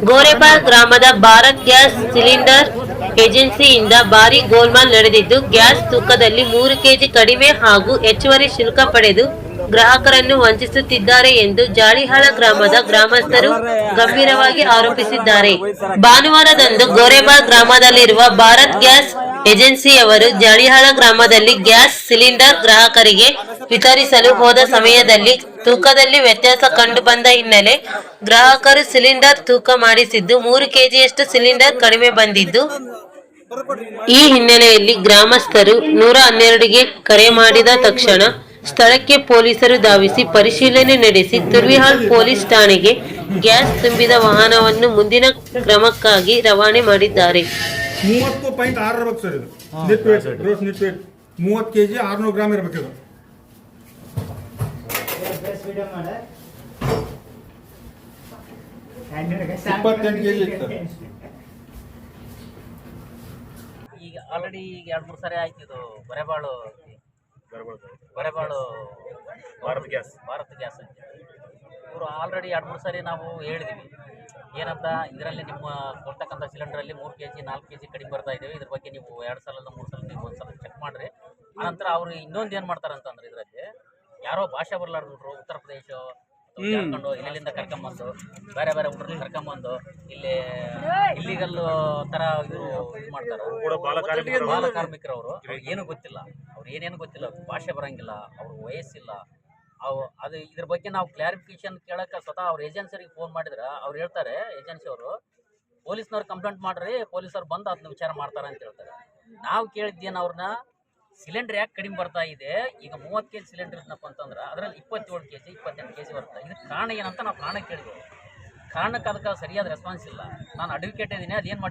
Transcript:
ಗೋರೆಪಾಳ್ ಗ್ರಾಮದ Bharat gas cylinder ಏಜೆನ್ಸಿಯಿಂದ ಭಾರೀ ಗೋಲ್ಮಾಲ್ ನಡೆದಿದ್ದು, ಗ್ಯಾಸ್ ತೂಕದಲ್ಲಿ 3 ಕೆಜಿ ಕಡಿಮೆ ಹಾಗೂ ಹೆಚ್ಚುವರಿ ಶುಲ್ಕ ಪಡೆದು ಗ್ರಾಹಕರನ್ನು ವಂಚಿಸುತ್ತಿದ್ದಾರೆ ಎಂದು ಜಾಳಿಹಾಳ ಗ್ರಾಮದ ಗ್ರಾಮಸ್ಥರು ಗಂಭೀರವಾಗಿ ಆರೋಪಿಸಿದ್ದಾರೆ. ಭಾನುವಾರದಂದು ಗೋರೆಪಾಳ್ ಗ್ರಾಮದಲ್ಲಿರುವ ಭಾರತ್ ಗ್ಯಾಸ್ ಏಜೆನ್ಸಿಯವರು ಜಾಳಿಹಾಳ ಗ್ರಾಮದಲ್ಲಿ ಗ್ಯಾಸ್ ಸಿಲಿಂಡರ್ ಗ್ರಾಹಕರಿಗೆ ವಿತರಿಸಲು ಹೋದ ಸಮಯದಲ್ಲಿ ತೂಕದಲ್ಲಿ ವ್ಯತ್ಯಾಸ ಕಂಡು ಬಂದ ಹಿನ್ನೆಲೆ ಗ್ರಾಹಕರು ಸಿಲಿಂಡರ್ ತೂಕ ಮಾಡಿಸಿದ್ದು 3 ಕೆಜಿಯಷ್ಟು ಸಿಲಿಂಡರ್ ಕಡಿಮೆ ಬಂದಿದ್ದು, ಈ ಹಿನ್ನೆಲೆಯಲ್ಲಿ ಗ್ರಾಮಸ್ಥರು 112ಗೆ ಕರೆ ಮಾಡಿದ ತಕ್ಷಣ ಸ್ಥಳಕ್ಕೆ ಪೊಲೀಸರು ಧಾವಿಸಿ ಪರಿಶೀಲನೆ ನಡೆಸಿ ತುರ್ವಿಹಾಳ್ ಪೊಲೀಸ್ ಠಾಣೆಗೆ ಗ್ಯಾಸ್ ತುಂಬಿದ ವಾಹನವನ್ನು ಮುಂದಿನ ಕ್ರಮಕ್ಕಾಗಿ ರವಾನೆ ಮಾಡಿದ್ದಾರೆ. 30.6 ಇರಬೇಕು ಸರ್. ಇದು gross net weight 30 KG 600 gram ಇರಬೇಕು. ಇದು 28 ಕೆಜಿ ಇತ್ತು. ಈಗ ಆಲ್ರೆಡಿ ಈಗ 2-3 ಸರಿ ಆಯ್ತು. ಇದು ಬರೆಬಾಳು ಭಾರತ್ ಗ್ಯಾಸ್ ಅಂತ ಇವರು ಆಲ್ರೆಡಿ 2-3 ಸರಿ ನಾವು ಹೇಳಿದ್ವಿ. ಏನಂತ, ಇದರಲ್ಲಿ ನಿಮ್ಮ ಕೊಡ್ತಕ್ಕಂಥ ಸಿಲಿಂಡರಲ್ಲಿ 3 ಕೆಜಿ 4 ಕೆಜಿ ಕಡಿಮೆ ಬರ್ತಾ ಇದ್ದೇವೆ, ಇದ್ರ ಬಗ್ಗೆ ನೀವು 2 ಸಲ 3 ಸಲ ನೀವು 1 ಸಲ ಚೆಕ್ ಮಾಡಿರಿ. ಆನಂತರ ಅವರು ಇನ್ನೊಂದು ಏನು ಮಾಡ್ತಾರೆ ಅಂತಂದ್ರೆ, ಇದರಲ್ಲಿ ಯಾರೋ ಭಾಷೆ ಬರಲಾರ್ದ್ರು ಉತ್ತರ ಪ್ರದೇಶ ಕರ್ಕೊಂಡು ಇಲ್ಲಿಂದ ಕರ್ಕೊಂಬಂದು ಬೇರೆ ಊರಲ್ಲಿ ಕರ್ಕೊಂಬಂದು ಇಲ್ಲಿ ಇಲ್ಲಿಗಲ್ ತರ ಇವರು ಇದು ಮಾಡ್ತಾರೆ. ಬಾಲ ಕಾರ್ಮಿಕರವರು ಏನು ಗೊತ್ತಿಲ್ಲ, ಅವ್ರು ಏನೇನು ಗೊತ್ತಿಲ್ಲ, ಭಾಷೆ ಬರಂಗಿಲ್ಲ, ಅವ್ರ ವಯಸ್ಸಿಲ್ಲ. ಅದು ಇದ್ರ ಬಗ್ಗೆ ನಾವು ಕ್ಲಾರಿಫಿಕೇಶನ್ ಕೇಳಕ್ಕೆ ಸ್ವತಃ ಅವ್ರ ಏಜೆನ್ಸಿಗೆ ಫೋನ್ ಮಾಡಿದ್ರೆ ಅವ್ರು ಹೇಳ್ತಾರೆ, ಏಜೆನ್ಸಿಯವರು ಪೊಲೀಸ್ನವ್ರು ಕಂಪ್ಲೇಂಟ್ ಮಾಡ್ರಿ, ಪೊಲೀಸವ್ರು ಬಂದು ಅದನ್ನ ವಿಚಾರ ಮಾಡ್ತಾರೆ ಅಂತ ಹೇಳ್ತಾರೆ. ನಾವು ಕೇಳಿದ್ದೇನು ಅವ್ರನ್ನ, ಸಿಲಿಂಡರ್ ಯಾಕೆ ಕಡಿಮೆ ಬರ್ತಾ ಇದೆ, ಈಗ 30 ಕೆಜಿ ಸಿಲಿಂಡರ್ ಇದ್ನಪ್ಪ ಅಂತಂದ್ರೆ ಅದರಲ್ಲಿ 27 ಕೆಜಿ 28 ಕೆಜಿ ಬರುತ್ತೆ, ಇದಕ್ಕೆ ಕಾರಣ ಏನಂತ ನಾವು ಕಾರಣ ಕೇಳಿದ್ವಿ. ಕಾರಣಕ್ಕೆ ಅದಕ್ಕೆ ಸರಿಯಾದ ರೆಸ್ಪಾನ್ಸ್ ಇಲ್ಲ. ನಾನು ಅಡ್ವೊಕೇಟ್ ಇದ್ದೀನಿ, ಅದೇನು